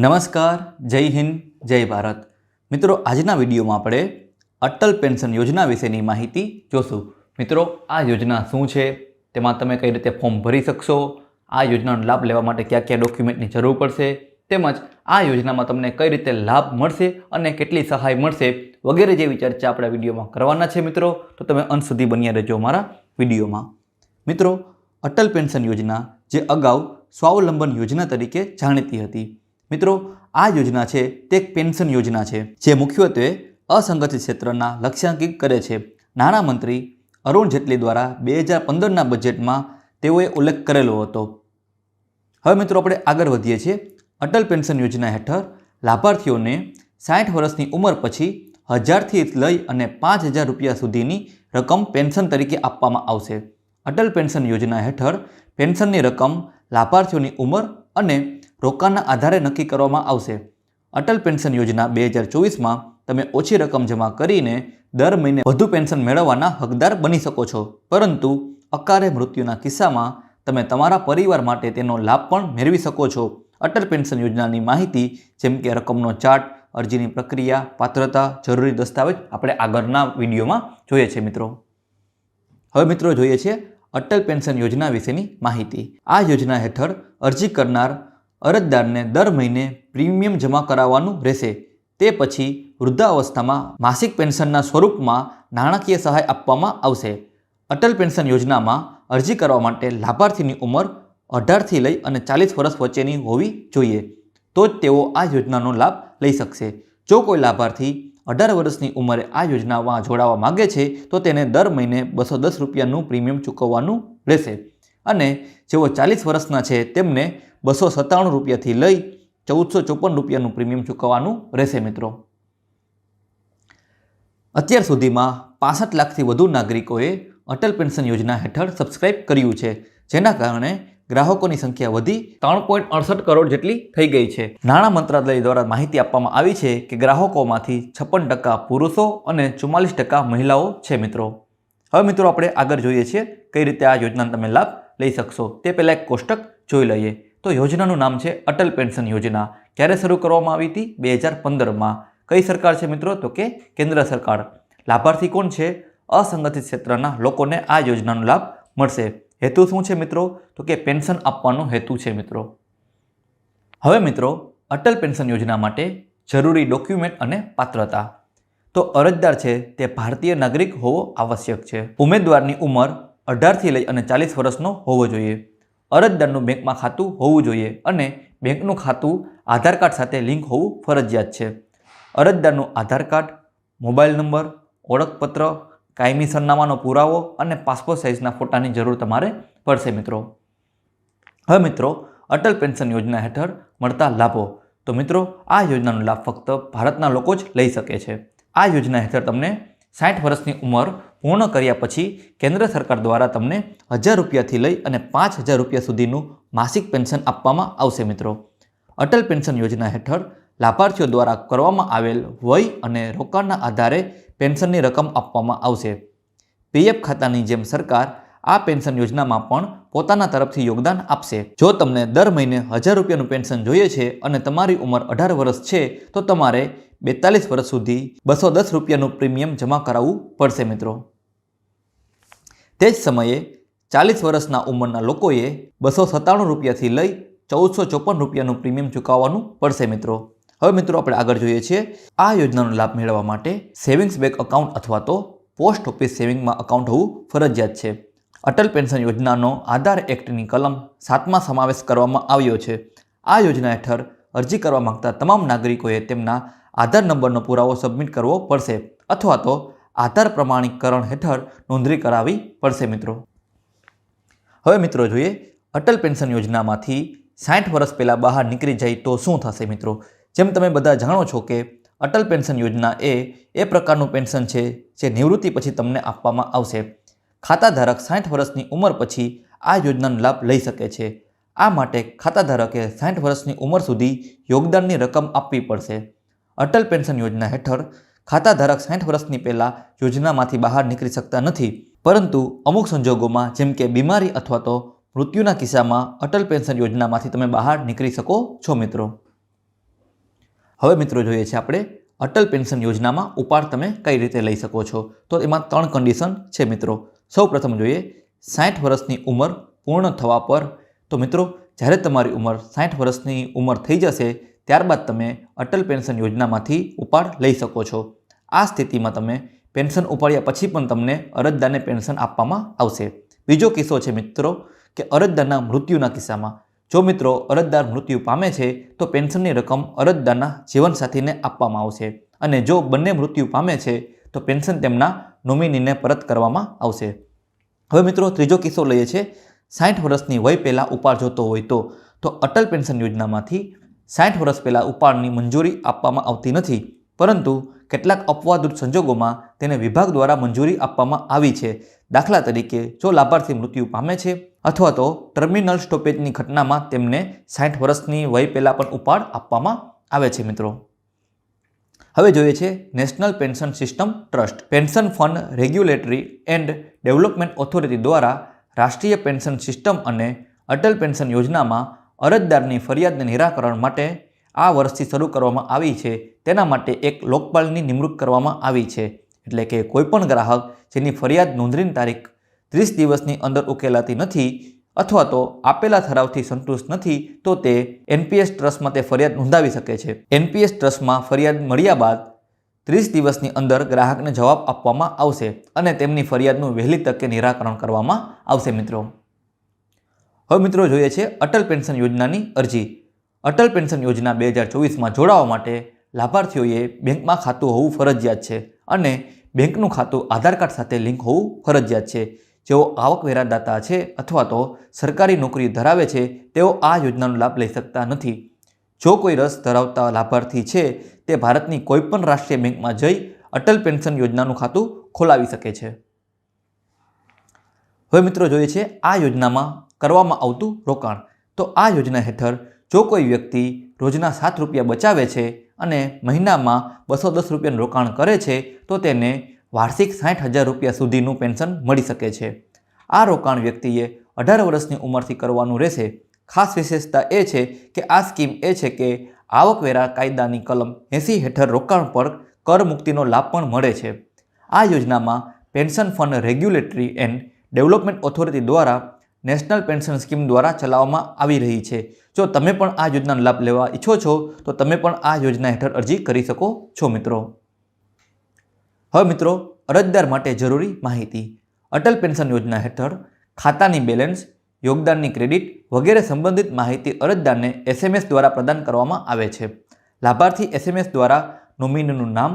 નમસ્કાર, જય હિન્દ, જય ભારત. મિત્રો, આજના વિડીયોમાં આપણે અટલ પેન્શન યોજના વિશેની માહિતી જોશું. મિત્રો, આ યોજના શું છે, તેમાં તમે કઈ રીતે ફોર્મ ભરી શકશો, આ યોજનાનો લાભ લેવા માટે કયા કયા ડોક્યુમેન્ટની જરૂર પડશે, તેમજ આ યોજનામાં તમને કઈ રીતે લાભ મળશે અને કેટલી સહાય મળશે વગેરે જેવી ચર્ચા આપણે વિડીયોમાં કરવાના છે. મિત્રો, તો તમે અંત સુધી બન્યા રહેજો અમારા વિડીયોમાં. મિત્રો, અટલ પેન્શન યોજના જે અગાઉ સ્વાવલંબન યોજના તરીકે જાણીતી હતી. મિત્રો, આ યોજના છે તે એક પેન્શન યોજના છે જે મુખ્યત્વે અસંગઠિત ક્ષેત્રના લક્ષ્યાંકિત કરે છે. નાણામંત્રી અરુણ જેટલી દ્વારા 2015ના બજેટમાં તેઓએ ઉલ્લેખ કરેલો હતો. હવે મિત્રો, આપણે આગળ વધીએ છીએ. અટલ પેન્શન યોજના હેઠળ લાભાર્થીઓને 60 વર્ષની ઉંમર પછી 1000થી લઈ અને 5000 રૂપિયા સુધીની રકમ પેન્શન તરીકે આપવામાં આવશે. અટલ પેન્શન યોજના હેઠળ પેન્શનની રકમ લાભાર્થીઓની ઉંમર અને રોકાણના આધારે નક્કી કરવામાં આવશે. અટલ પેન્શન યોજના 2024માં તમે ઓછી રકમ જમા કરીને દર મહિને વધુ પેન્શન મેળવવાના હકદાર બની શકો છો, પરંતુ અકાળે મૃત્યુના કિસ્સામાં તમે તમારા પરિવાર માટે તેનો લાભ પણ મેળવી શકો છો. અટલ પેન્શન યોજનાની માહિતી જેમ કે રકમનો ચાર્ટ, અરજીની પ્રક્રિયા, પાત્રતા, જરૂરી દસ્તાવેજ આપણે આગળના વિડીયોમાં જોઈએ છે. હવે મિત્રો જોઈએ છે અટલ પેન્શન યોજના વિશેની માહિતી. આ યોજના હેઠળ અરજી કરનાર અરજદારને દર મહિને પ્રીમિયમ જમા કરાવવાનું રહેશે. તે પછી વૃદ્ધાવસ્થામાં માસિક પેન્શનના સ્વરૂપમાં નાણાકીય સહાય આપવામાં આવશે. અટલ પેન્શન યોજનામાં અરજી કરવા માટે લાભાર્થીની ઉંમર 18થી લઈ અને 40 વર્ષ વચ્ચેની હોવી જોઈએ, તો જ તેઓ આ યોજનાનો લાભ લઈ શકશે. જો કોઈ લાભાર્થી 18 વર્ષની ઉંમરે આ યોજનામાં જોડાવા માગે છે તો તેને દર મહિને 210 રૂપિયાનું પ્રીમિયમ ચૂકવવાનું રહેશે, અને જેઓ 40 વર્ષના છે તેમને 297 રૂપિયાથી લઈ 1454 રૂપિયાનું પ્રીમિયમ ચૂકવવાનું રહેશે. મિત્રો, અત્યાર સુધીમાં 65 લાખથી વધુ નાગરિકોએ અટલ પેન્શન યોજના હેઠળ સબસ્ક્રાઇબ કર્યું છે, જેના કારણે ગ્રાહકોની સંખ્યા વધી 3.68 કરોડ જેટલી થઈ ગઈ છે. નાણાં મંત્રાલય દ્વારા માહિતી આપવામાં આવી છે કે ગ્રાહકોમાંથી 56% પુરુષો અને 44% મહિલાઓ છે. મિત્રો, હવે મિત્રો આપણે આગળ જોઈએ છીએ કઈ રીતે આ યોજનાનો તમે લાભ લઈ શકશો. તે પહેલાં એક કોષ્ટક જોઈ લઈએ. તો યોજનાનું નામ છે અટલ પેન્શન યોજના. ક્યારે શરૂ કરવામાં આવી હતી? 2015માં. કઈ સરકાર છે મિત્રો? તો કે કેન્દ્ર સરકાર. લાભાર્થી કોણ છે? અસંગઠિત ક્ષેત્રના લોકોને આ યોજનાનો લાભ મળશે. હેતુ શું છે મિત્રો? તો કે પેન્શન આપવાનો હેતુ છે. મિત્રો, હવે મિત્રો અટલ પેન્શન યોજના માટે જરૂરી ડોક્યુમેન્ટ અને પાત્રતા. તો અરજદાર છે તે ભારતીય નાગરિક હોવો આવશ્યક છે. ઉમેદવારની ઉંમર 18થી લઈ અને 40 વર્ષનો હોવો જોઈએ. અરજદારનું બેંકમાં ખાતું હોવું જોઈએ અને બેંકનું ખાતું આધાર કાર્ડ સાથે લિંક હોવું ફરજિયાત છે. અરજદારનું આધાર કાર્ડ, મોબાઈલ નંબર, ઓળખપત્ર, કાયમી સરનામાનો પુરાવો અને પાસપોર્ટ સાઇઝના ફોટાની જરૂર તમારે પડશે. મિત્રો, હવે મિત્રો અટલ પેન્શન યોજના હેઠળ મળતા લાભો. તો મિત્રો, આ યોજનાનો લાભ ફક્ત ભારતના લોકો જ લઈ શકે છે. આ યોજના હેઠળ તમને 60 વર્ષની ઉંમર પૂર્ણ કર્યા પછી કેન્દ્ર સરકાર દ્વારા તમને 1000 રૂપિયાથી લઈ અને 5000 રૂપિયા સુધીનું માસિક પેન્શન આપવામાં આવશે. મિત્રો, અટલ પેન્શન યોજના હેઠળ લાભાર્થીઓ દ્વારા કરવામાં આવેલ વય અને રોકાણના આધારે પેન્શનની રકમ આપવામાં આવશે. પીએફ ખાતાની જેમ સરકાર આ પેન્શન યોજનામાં પણ પોતાના તરફથી યોગદાન આપશે. જો તમને દર મહિને 1000 રૂપિયાનું પેન્શન જોઈએ છે અને તમારી ઉંમર 18 વર્ષ છે તો તમારે 42 વર્ષ સુધી 210 રૂપિયાનું પ્રીમિયમ જમા કરાવવું પડશે. મિત્રો, તે જ સમયે 40 વર્ષના ઉંમરના લોકોએ 297 રૂપિયાથી લઈ 1454 રૂપિયાનું પ્રીમિયમ ચૂકવવાનું પડશે. મિત્રો, હવે મિત્રો આપણે આગળ જોઈએ છીએ. આ યોજનાનો લાભ મેળવવા માટે સેવિંગ્સ બેંક એકાઉન્ટ અથવા તો પોસ્ટ ઓફિસ સેવિંગમાં એકાઉન્ટ હોવું ફરજિયાત છે. અટલ પેન્શન યોજનાનો આધાર એક્ટની કલમ 7માં સમાવેશ કરવામાં આવ્યો છે. આ યોજના હેઠળ અરજી કરવા માંગતા તમામ નાગરિકોએ તેમના આધાર નંબરનો પુરાવો સબમિટ કરવો પડશે અથવા તો આધાર પ્રમાણીકરણ હેઠળ નોંધણી કરાવવી પડશે. મિત્રો, હવે મિત્રો જોઈએ અટલ પેન્શન યોજનામાંથી 60 વર્ષ પહેલાં બહાર નીકળી જાય તો શું થશે. મિત્રો, જેમ તમે બધા જાણો છો કે અટલ પેન્શન યોજના એ પ્રકારનું પેન્શન છે જે નિવૃત્તિ પછી તમને આપવામાં આવશે. ખાતાધારક 60 વર્ષની ઉંમર પછી આ યોજનાનો લાભ લઈ શકે છે. આ માટે ખાતાધારકે 60 વર્ષની ઉંમર સુધી યોગદાનની રકમ આપવી પડશે. અટલ પેન્શન યોજના હેઠળ ખાતાધારક 60 વર્ષની પહેલાં યોજનામાંથી બહાર નીકળી શકતા નથી, પરંતુ અમુક સંજોગોમાં જેમ કે બીમારી અથવા તો મૃત્યુના કિસ્સામાં અટલ પેન્શન યોજનામાંથી તમે બહાર નીકળી શકો છો. મિત્રો, હવે મિત્રો જોઈએ છે આપણે અટલ પેન્શન યોજનામાં ઉપાડ તમે કઈ રીતે લઈ શકો છો. તો એમાં 3 કન્ડિશન છે મિત્રો. સૌ પ્રથમ જોઈએ 60 વર્ષની ઉંમર પૂર્ણ થવા પર. તો મિત્રો જ્યારે તમારી ઉંમર 60 વર્ષની ઉંમર થઈ જશે ત્યારબાદ તમે અટલ પેન્શન યોજનામાંથી ઉપાડ લઈ શકો છો. આ સ્થિતિમાં તમે પેન્શન ઉપાડ્યા પછી પણ તમને અરજદારને પેન્શન આપવામાં આવશે. બીજો કિસ્સો છે મિત્રો કે અરજદારના મૃત્યુના કિસ્સામાં. જો મિત્રો અરજદાર મૃત્યુ પામે છે તો પેન્શનની રકમ અરજદારના જીવનસાથીને આપવામાં આવશે અને જો બંને મૃત્યુ પામે છે તો પેન્શન તેમના નોમિનીને પરત કરવામાં આવશે. હવે મિત્રો ત્રીજો કિસ્સો લઈએ છે 60 વર્ષની વય પહેલાં ઉપાડ જોતો હોય તો અટલ પેન્શન યોજનામાંથી 60 વર્ષ પહેલાં ઉપાડની મંજૂરી આપવામાં આવતી નથી, પરંતુ કેટલાક અપવાદરૂપ સંજોગોમાં તેને વિભાગ દ્વારા મંજૂરી આપવામાં આવી છે. દાખલા તરીકે જો લાભાર્થી મૃત્યુ પામે છે અથવા તો ટર્મિનલ સ્ટોપેજની ઘટનામાં તેમને 60 વર્ષની વય પહેલાં પણ ઉપાડ આપવામાં આવે છે મિત્રો. હવે જોઈએ છે national pension system trust. Pension fund regulatory and development authority દ્વારા રાષ્ટ્રીય પેન્શન સિસ્ટમ અને અટલ પેન્શન યોજનામાં અરજદારની ફરિયાદને નિરાકરણ માટે આ વર્ષથી શરૂ કરવામાં આવી છે. તેના માટે એક લોકપાલની નિમણૂક કરવામાં આવી છે. એટલે કે કોઈપણ ગ્રાહક જેની ફરિયાદ નોંધણીની તારીખ 30 દિવસની અંદર ઉકેલાતી નથી અથવા તો આપેલા ઠરાવથી સંતુષ્ટ નથી તો તે એનપીએસ ટ્રસ્ટમાં તે ફરિયાદ નોંધાવી શકે છે. એનપીએસ ટ્રસ્ટમાં ફરિયાદ મળ્યા બાદ 30 દિવસની અંદર ગ્રાહકને જવાબ આપવામાં આવશે અને તેમની ફરિયાદનું વહેલી તકે નિરાકરણ કરવામાં આવશે મિત્રો. હવે મિત્રો જોઈએ છે અટલ પેન્શન યોજનાની અરજી. અટલ પેન્શન યોજના 2024માં જોડાવા માટે લાભાર્થીઓએ બેંકમાં ખાતું હોવું ફરજિયાત છે અને બેંકનું ખાતું આધાર કાર્ડ સાથે લિંક હોવું ફરજિયાત છે. જેઓ આવકવેરાદાતા છે અથવા તો સરકારી નોકરી ધરાવે છે તેઓ આ યોજનાનો લાભ લઈ શકતા નથી. જો કોઈ રસ ધરાવતા લાભાર્થી છે તે ભારતની કોઈપણ રાષ્ટ્રીય બેંકમાં જઈ અટલ પેન્શન યોજનાનું ખાતું ખોલાવી શકે છે. હવે મિત્રો જોઈએ છે આ યોજનામાં કરવામાં આવતું રોકાણ. તો આ યોજના હેઠળ જો કોઈ વ્યક્તિ રોજના 7 રૂપિયા બચાવે છે અને મહિનામાં 210 રૂપિયાનું રોકાણ કરે છે તો તેને વાર્ષિક 60,000 રૂપિયા સુધીનું પેન્શન મળી શકે છે. આ રોકાણ વ્યક્તિએ 18 વર્ષની ઉંમરથી કરવાનું રહેશે. ખાસ વિશેષતા એ છે કે આ સ્કીમ એ છે કે આવકવેરા કાયદાની કલમ 80 હેઠળ રોકાણ પર કર મુક્તિનો લાભ પણ મળે છે. આ યોજનામાં pension fund regulatory and development authority દ્વારા નેશનલ પેન્શન સ્કીમ દ્વારા ચલાવવામાં આવી રહી છે. જો તમે પણ આ યોજનાનો લાભ લેવા ઈચ્છો છો તો તમે પણ આ યોજના હેઠળ અરજી કરી શકો છો મિત્રો. હવે મિત્રો અરજદાર માટે જરૂરી માહિતી. અટલ પેન્શન યોજના હેઠળ ખાતાની બેલેન્સ, યોગદાનની ક્રેડિટ વગેરે સંબંધિત માહિતી અરજદારને SMS દ્વારા પ્રદાન કરવામાં આવે છે. લાભાર્થી SMS દ્વારા નોમિનીનું નામ,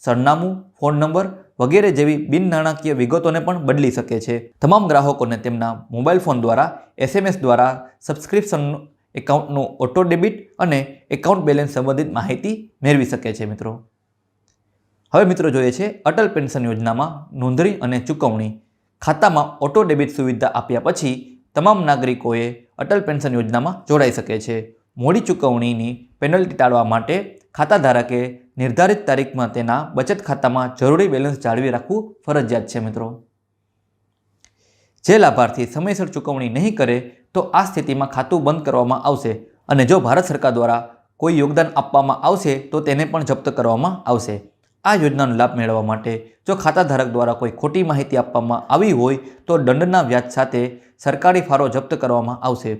સરનામું, ફોન નંબર વગેરે જેવી બિન નાણાકીય વિગતોને પણ બદલી શકે છે. તમામ ગ્રાહકોને તેમના મોબાઈલ ફોન દ્વારા SMS દ્વારા સબસ્ક્રિપ્શન એકાઉન્ટનું ઓટો ડેબિટ અને એકાઉન્ટ બેલેન્સ સંબંધિત માહિતી મેળવી શકે છે મિત્રો. હવે મિત્રો જોઈએ છે અટલ પેન્શન યોજનામાં નોંધણી અને ચૂકવણી. ખાતામાં ઓટો ડેબિટ સુવિધા આપ્યા પછી તમામ નાગરિકોએ અટલ પેન્શન યોજનામાં જોડાઈ શકે છે. મોડી ચૂકવણીની પેનલ્ટી ટાળવા માટે ખાતા ધારકે નિર્ધારિત તારીખમાં તેના બચત ખાતામાં જરૂરી બેલેન્સ જાળવી રાખવું ફરજિયાત છે મિત્રો. જે લાભાર્થી સમયસર ચૂકવણી નહીં કરે તો આ સ્થિતિમાં ખાતું બંધ કરવામાં આવશે અને જો ભારત સરકાર દ્વારા કોઈ યોગદાન આપવામાં આવશે તો તેને પણ જપ્ત કરવામાં આવશે. આ યોજનાનો લાભ મેળવવા માટે જો ખાતાધારક દ્વારા કોઈ ખોટી માહિતી આપવામાં આવી હોય તો દંડના વ્યાજ સાથે સરકારી ફાળો જપ્ત કરવામાં આવશે.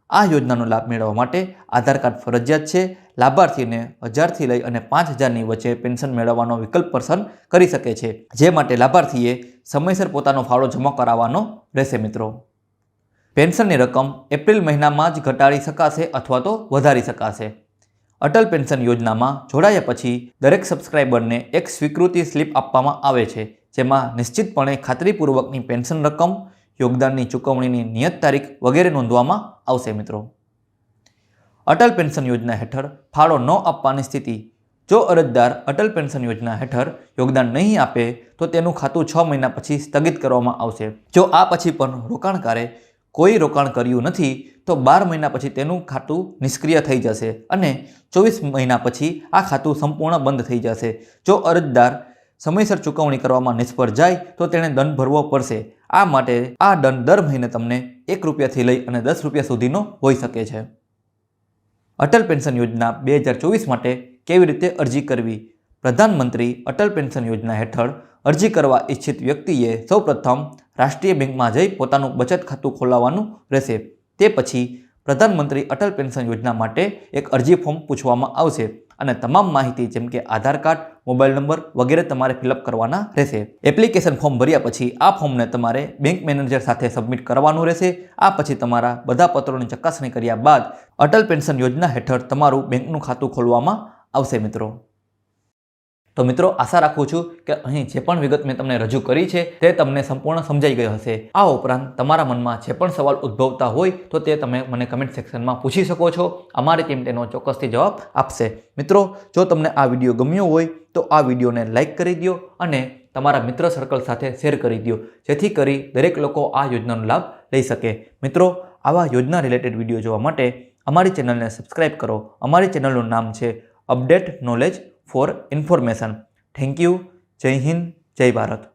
આ યોજનાનો લાભ મેળવવા માટે આધાર કાર્ડ ફરજિયાત છે. લાભાર્થીને 1000થી લઈ અને 5000ની વચ્ચે પેન્શન મેળવવાનો વિકલ્પ પસંદ કરી શકે છે, જે માટે લાભાર્થીએ સમયસર પોતાનો ફાળો જમા કરાવવાનો રહેશે મિત્રો. પેન્શનની રકમ એપ્રિલ મહિનામાં જ ઘટાડી શકાશે અથવા તો વધારી શકાશે. અટલ પેન્શન યોજનામાં જોડાયા પછી દરેક સબસ્ક્રાઇબરને એક સ્વીકૃતિ સ્લિપ આપવામાં આવે છે, જેમાં નિશ્ચિતપણે ખાતરીપૂર્વકની પેન્શન રકમ, યોગદાનની ચૂકવણીની નિયત તારીખ વગેરે નોંધવામાં આવશે મિત્રો. અટલ પેન્શન યોજના હેઠળ ફાળો ન આપવાની સ્થિતિ. જો અરજદાર અટલ પેન્શન યોજના હેઠળ યોગદાન નહીં આપે તો તેનું ખાતું 6 મહિના પછી સ્થગિત કરવામાં આવશે. જો આ પછી પણ રોકાણકારે કોઈ રોકાણ કર્યું નથી તો 12 મહિના પછી તેનું ખાતું નિષ્ક્રિય થઈ જશે અને 24 મહિના પછી આ ખાતું સંપૂર્ણ બંધ થઈ જશે. જો અરજદાર સમયસર ચૂકવણી કરવામાં નિષ્ફળ જાય તો તેણે દંડ ભરવો પડશે. આ માટે આ દંડ દર મહિને તમને 1 રૂપિયાથી લઈ અને 10 રૂપિયા સુધીનો હોઈ શકે છે. અટલ પેન્શન યોજના 2024 માટે કેવી રીતે અરજી કરવી? પ્રધાનમંત્રી અટલ પેન્શન યોજના હેઠળ અરજી કરવા ઈચ્છિત વ્યક્તિએ સૌપ્રથમ રાષ્ટ્રીય બેંકમાં જઈ પોતાનું બચત ખાતું ખોલાવવાનું રહેશે. તે પછી પ્રધાનમંત્રી અટલ પેન્શન યોજના માટે એક અરજી ફોર્મ પૂછવામાં આવશે અને તમામ માહિતી જેમ કે આધાર કાર્ડ, મોબાઈલ નંબર વગેરે તમારે ફિલઅપ કરવાના રહેશે. એપ્લિકેશન ફોર્મ ભર્યા પછી આ ફોર્મને તમારે બેંક મેનેજર સાથે સબમિટ કરવાનું રહેશે. આ પછી તમારા બધા પત્રોની ચકાસણી કર્યા બાદ અટલ પેન્શન યોજના હેઠળ તમારું બેંકનું ખાતું ખોલવામાં આવશે મિત્રો. તો મિત્રો આશા રાખું છું કે અહીં જે પણ વિગત મેં તમને રજૂ કરી છે તે તમને સંપૂર્ણ સમજાઈ ગઈ હશે. આ ઉપરાંત તમારા મનમાં જે પણ સવાલ ઉદ્ભવતા હોય તો તે તમે મને કમેન્ટ સેક્શનમાં પૂછી શકો છો. અમારી ટીમ તેનો ચોક્કસથી જવાબ આપશે. મિત્રો જો તમને આ વિડીયો ગમ્યો હોય તો આ વિડીયોને લાઇક કરી દો અને તમારા મિત્ર સર્કલ સાથે શેર કરી દો, જેથી કરી દરેક લોકો આ યોજનાનો લાભ લઈ શકે. મિત્રો આવા યોજના રિલેટેડ વિડીયો જોવા માટે અમારી ચેનલને સબસ્ક્રાઇબ કરો. અમારી ચેનલનું નામ છે update knowledge four information. Thank you. જય હિન્દ, જય ભારત.